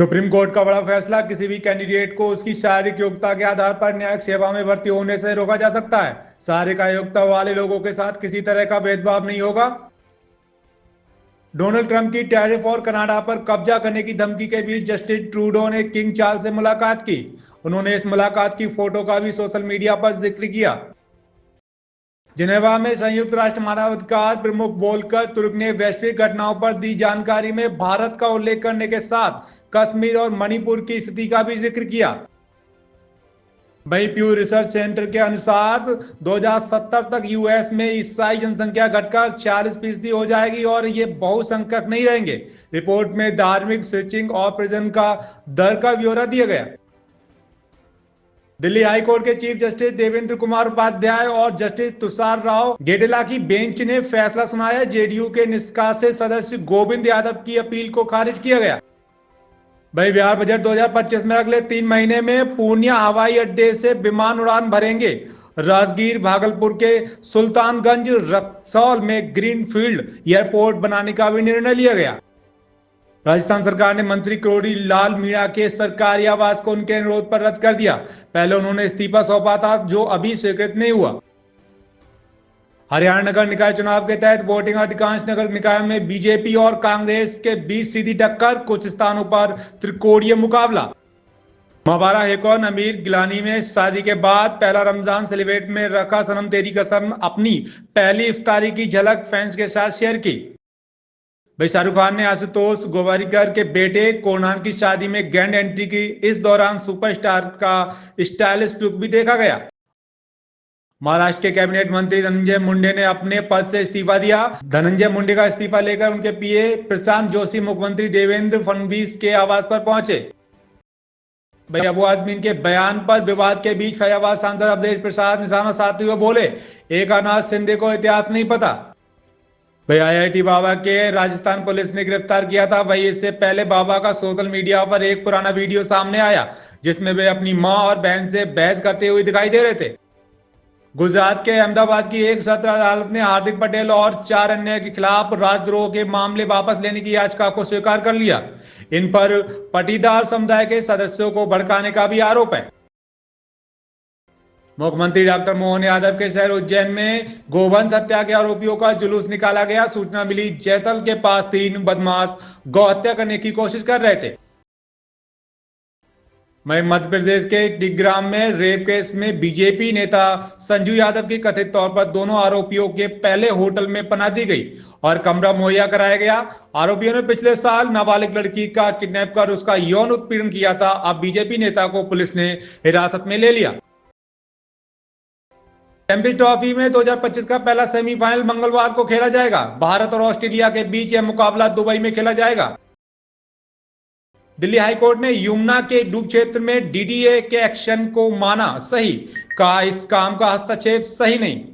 Supreme court का बड़ा फैसला, किसी भी कैंडिडेट को उसकी शारीरिक योग्यता के आधार पर न्यायिक सेवा में भर्ती होने से रोका जा सकता है। शारीरिक योग्यता वाले लोगों के साथ किसी तरह का भेदभाव नहीं होगा। डोनाल्ड ट्रंप की टैरिफ और कनाडा पर कब्जा करने की धमकी के बीच जस्टिस ट्रूडो ने किंग चार्ल्स से मुलाकात की। उन्होंने इस मुलाकात की फोटो का भी सोशल मीडिया पर जिक्र किया। जिनेवा में संयुक्त राष्ट्र मानवाधिकार प्रमुख वोल्कर तुर्क ने वैश्विक घटनाओं पर दी जानकारी में भारत का उल्लेख करने के साथ कश्मीर और मणिपुर की स्थिति का भी जिक्र किया। वहीं प्यू रिसर्च सेंटर के अनुसार 2070 तक यूएस में ईसाई जनसंख्या घटकर 40% हो जाएगी और ये बहुसंख्यक नहीं रहेंगे। रिपोर्ट में धार्मिक स्विचिंग ऑपरेशन का दर का ब्यौरा दिया गया। दिल्ली हाई कोर्ट के चीफ जस्टिस देवेंद्र कुमार उपाध्याय और जस्टिस तुषार राव गेडेला की बेंच ने फैसला सुनाया। जेडीयू के निष्कासित सदस्य गोविंद यादव की अपील को खारिज किया गया। वही बिहार बजट 2025 में अगले 3 महीने में पूर्णिया हवाई अड्डे से विमान उड़ान भरेंगे। राजगीर, भागलपुर के सुल्तानगंज, रक्सौल में ग्रीनफील्ड एयरपोर्ट बनाने का भी निर्णय लिया गया। राजस्थान सरकार ने मंत्री करोड़ी लाल मीणा के सरकारी आवास को उनके अनुरोध पर रद्द कर दिया। पहले उन्होंने इस्तीफा सौंपा था, जो अभी स्वीकृत नहीं हुआ। हरियाणा नगर निकाय चुनाव के तहत वोटिंग अधिकांश नगर निकाय में बीजेपी और कांग्रेस के बीच सीधी टक्कर, कुछ स्थानों पर त्रिकोणीय मुकाबला। महाबारा हेकॉन अमीर गिलानी में शादी के बाद पहला रमजान सेलिब्रेट में रखा सनम तेरी कसम अपनी पहली इफ्तारी की झलक फैंस के साथ शेयर की। भाई शाहरुख खान ने आशुतोष गोवारिकर के बेटे कोनान की शादी में ग्रैंड एंट्री की। इस दौरान सुपरस्टार का स्टाइलिश लुक भी देखा गया। महाराष्ट्र के कैबिनेट मंत्री धनंजय मुंडे ने अपने पद से इस्तीफा दिया। धनंजय मुंडे का इस्तीफा लेकर उनके पीए प्रशांत जोशी मुख्यमंत्री देवेंद्र फडणवीस के आवास पर पहुंचे। भाई अबू आजमीन के बयान पर विवाद के बीच फैजाबाद सांसद अवधेश प्रसाद निशाना साधते हुए बोले, एकनाथ शिंदे को इतिहास नहीं पता। भाई आईआईटी बाबा के राजस्थान पुलिस ने गिरफ्तार किया था। वही इससे पहले बाबा का सोशल मीडिया पर एक पुराना वीडियो सामने आया, जिसमें वे अपनी मां और बहन से बहस करते हुए दिखाई दे रहे थे। गुजरात के अहमदाबाद की एक सत्र अदालत ने हार्दिक पटेल और 4 अन्य के खिलाफ राजद्रोह के मामले वापस लेने की याचिका को स्वीकार कर लिया। इन पर पटीदार समुदाय के सदस्यों को भड़काने का भी आरोप है। मुख्यमंत्री डॉक्टर मोहन यादव के शहर उज्जैन में गोवंश हत्या के आरोपियों का जुलूस निकाला गया। सूचना मिली जैतल के पास 3 बदमाश गौ हत्या करने की कोशिश कर रहे थे। वहीं मध्य प्रदेश के टिग्राम में रेप केस में बीजेपी नेता संजू यादव की कथित तौर पर दोनों आरोपियों के पहले होटल में पनाह दी गई और कमरा मुहैया कराया गया। आरोपियों ने पिछले साल नाबालिग लड़की का किडनैप कर उसका यौन उत्पीड़न किया था। अब बीजेपी नेता को पुलिस ने हिरासत में ले लिया। चैंपियंस ट्रॉफी में 2025 का पहला सेमीफाइनल मंगलवार को खेला जाएगा। भारत और ऑस्ट्रेलिया के बीच यह मुकाबला दुबई में खेला जाएगा। दिल्ली हाईकोर्ट ने यमुना के डूब क्षेत्र में डीडीए के एक्शन को माना सही, कहा इस काम का हस्तक्षेप सही नहीं।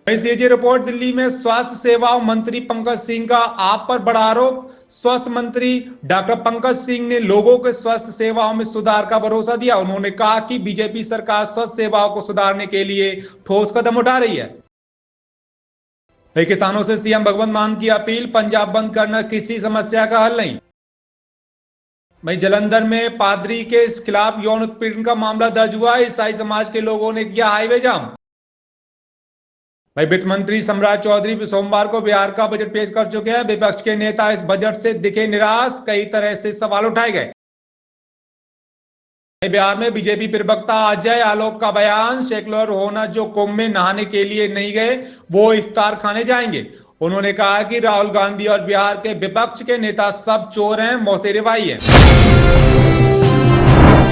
सीएजी रिपोर्ट, दिल्ली में स्वास्थ्य सेवाओं मंत्री पंकज सिंह का आप पर बड़ा आरोप। स्वास्थ्य मंत्री डॉक्टर पंकज सिंह ने लोगों के स्वास्थ्य सेवाओं में सुधार का भरोसा दिया। उन्होंने कहा कि बीजेपी सरकार स्वास्थ्य सेवाओं को सुधारने के लिए ठोस कदम उठा रही है। किसानों से सीएम भगवंत मान की अपील, पंजाब बंद करना किसी समस्या का हल नहीं। वहीं जलंधर में पादरी के खिलाफ यौन उत्पीड़न का मामला दर्ज हुआ। ईसाई समाज के लोगों ने किया हाईवे जाम। भाई वित्त मंत्री सम्राट चौधरी सोमवार को बिहार का बजट पेश कर चुके हैं। विपक्ष के नेता इस बजट से दिखे निराश, कई तरह से सवाल उठाए गए। बिहार में बीजेपी प्रवक्ता अजय आलोक का बयान, सेकुलर होना जो कुंभ में नहाने के लिए नहीं गए वो इफ्तार खाने जाएंगे। उन्होंने कहा कि राहुल गांधी और बिहार के विपक्ष के नेता सब चोर हैं, मौसेरे भाई हैं।